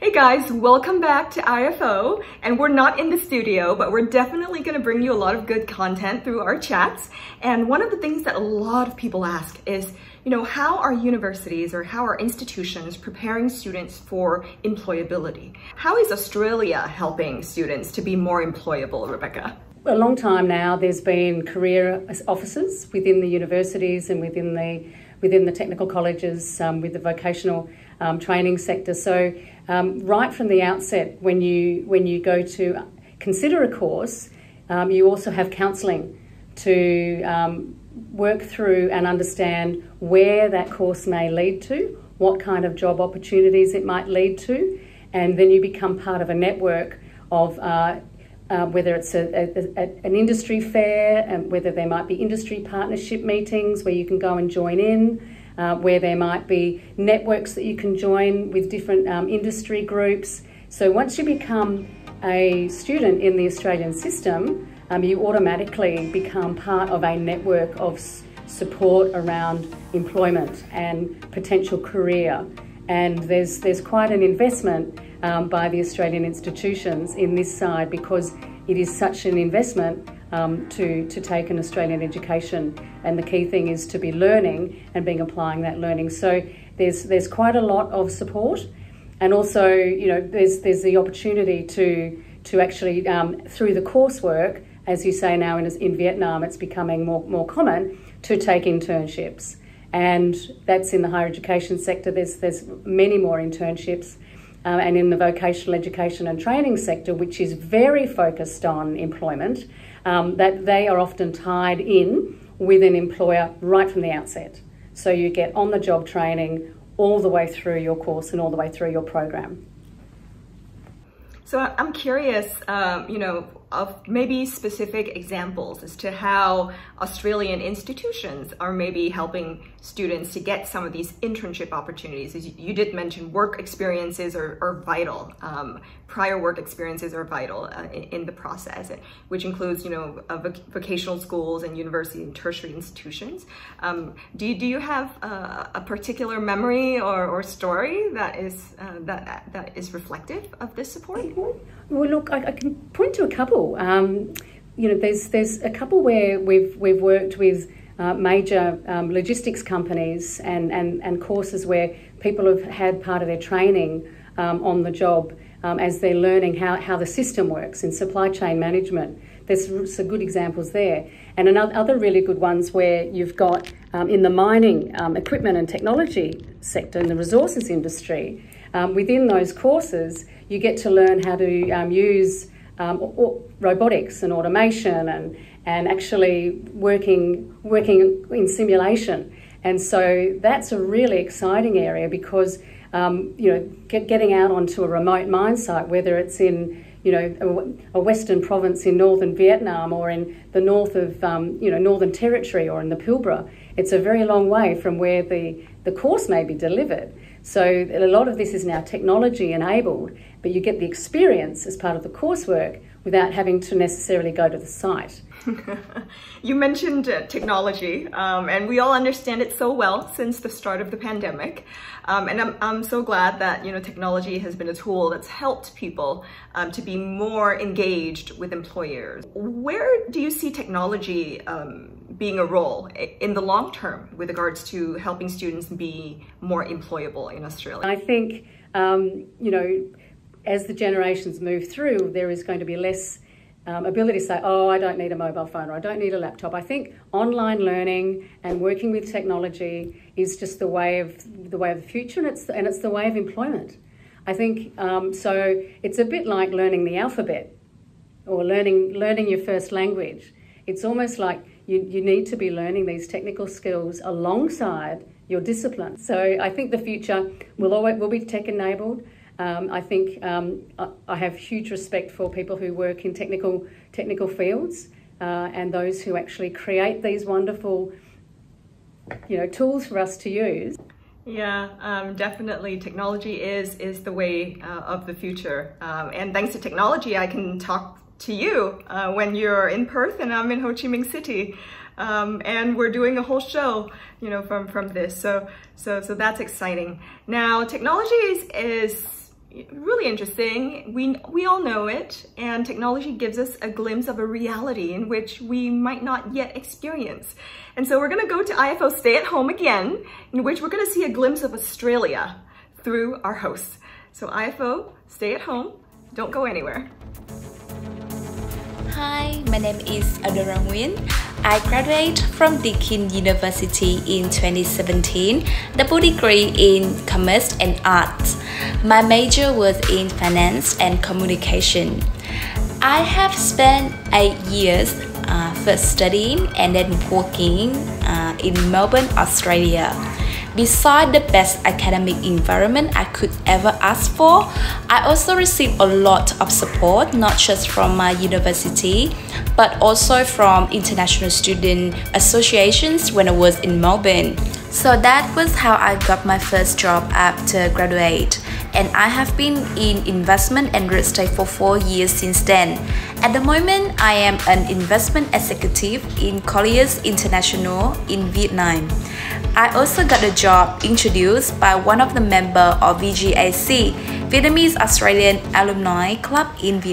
Hey guys, welcome back to IFO, and we're not in the studio, but we're definitely going to bring you a lot of good content through our chats. And one of the things that a lot of people ask is, how are universities or how are institutions preparing students for employability? How is Australia helping students to be more employable, Rebecca? A long time now, there's been career officers within the universities and within the technical colleges, with the vocational training sector. So right from the outset, when you go to consider a course, you also have counselling to work through and understand where that course may lead to, what kind of job opportunities it might lead to, and then you become part of a network of whether it's an industry fair, and whether there might be industry partnership meetings where you can go and join in, where there might be networks that you can join with different industry groups. So once you become a student in the Australian system, you automatically become part of a network of support around employment and potential career. And there's quite an investment by the Australian institutions in this side, because it is such an investment to take an Australian education, and the key thing is to be learning and applying that learning. So there's quite a lot of support, and also there's the opportunity to actually through the coursework, as you say now in Vietnam, it's becoming more common to take internships. And that's in the higher education sector. There's many more internships, and in the vocational education and training sector, which is very focused on employment, that they are often tied in with an employer right from the outset. So you get on-the-job training all the way through your course and all the way through your program. So I'm curious, of maybe specific examples as to how Australian institutions are maybe helping students to get some of these internship opportunities. As you did mention, work experiences are vital. Prior work experiences are vital in the process, which includes, vocational schools and university and tertiary institutions. Do you have a particular memory or story that is reflective of this support? Well, look, I can point to a couple. There's a couple where we've worked with major logistics companies and courses where people have had part of their training on the job as they're learning how the system works in supply chain management. There's some good examples there. And other really good ones where you've got in the mining, equipment and technology sector, in the resources industry, within those courses, you get to learn how to use robotics and automation and actually working in simulation. And so that's a really exciting area, because getting out onto a remote mine site, whether it's in a western province in northern Vietnam or in the north of Northern Territory or in the Pilbara, it's a very long way from where the course may be delivered. So a lot of this is now technology enabled, but you get the experience as part of the coursework without having to necessarily go to the site. You mentioned technology, and we all understand it so well since the start of the pandemic. And I'm so glad that technology has been a tool that's helped people to be more engaged with employers. Where do you see technology being a role in the long term with regards to helping students be more employable in Australia? I think as the generations move through, there is going to be less ability to say, oh, I don't need a mobile phone or I don't need a laptop. I think online learning and working with technology is just the way of the future, and it's the way of employment. I think so. It's a bit like learning the alphabet or learning your first language. It's almost like you need to be learning these technical skills alongside your discipline. So I think the future will be tech enabled. I think I have huge respect for people who work in technical fields and those who actually create these wonderful, tools for us to use. Yeah, definitely. Technology is the way of the future. And thanks to technology, I can talk to you when you're in Perth and I'm in Ho Chi Minh City. And we're doing a whole show, from this. So that's exciting. Now, technology is really interesting. We all know it, and technology gives us a glimpse of a reality in which we might not yet experience. And so we're going to go to IFO Stay at Home again, in which we're going to see a glimpse of Australia through our hosts. So IFO Stay at Home, don't go anywhere. Hi, my name is Adora Nguyen. I graduated from Deakin University in 2017, double degree in Commerce and Arts. My major was in Finance and Communication. I have spent 8 years first studying and then working in Melbourne, Australia. Besides the best academic environment I could ever ask for, I also received a lot of support, not just from my university, but also from international student associations when I was in Melbourne. So that was how I got my first job after graduate, and I have been in investment and real estate for 4 years since then. At the moment, I am an investment executive in Colliers International in Vietnam. I also got a job introduced by one of the members of VGAC, Vietnamese Australian Alumni Club in Vietnam.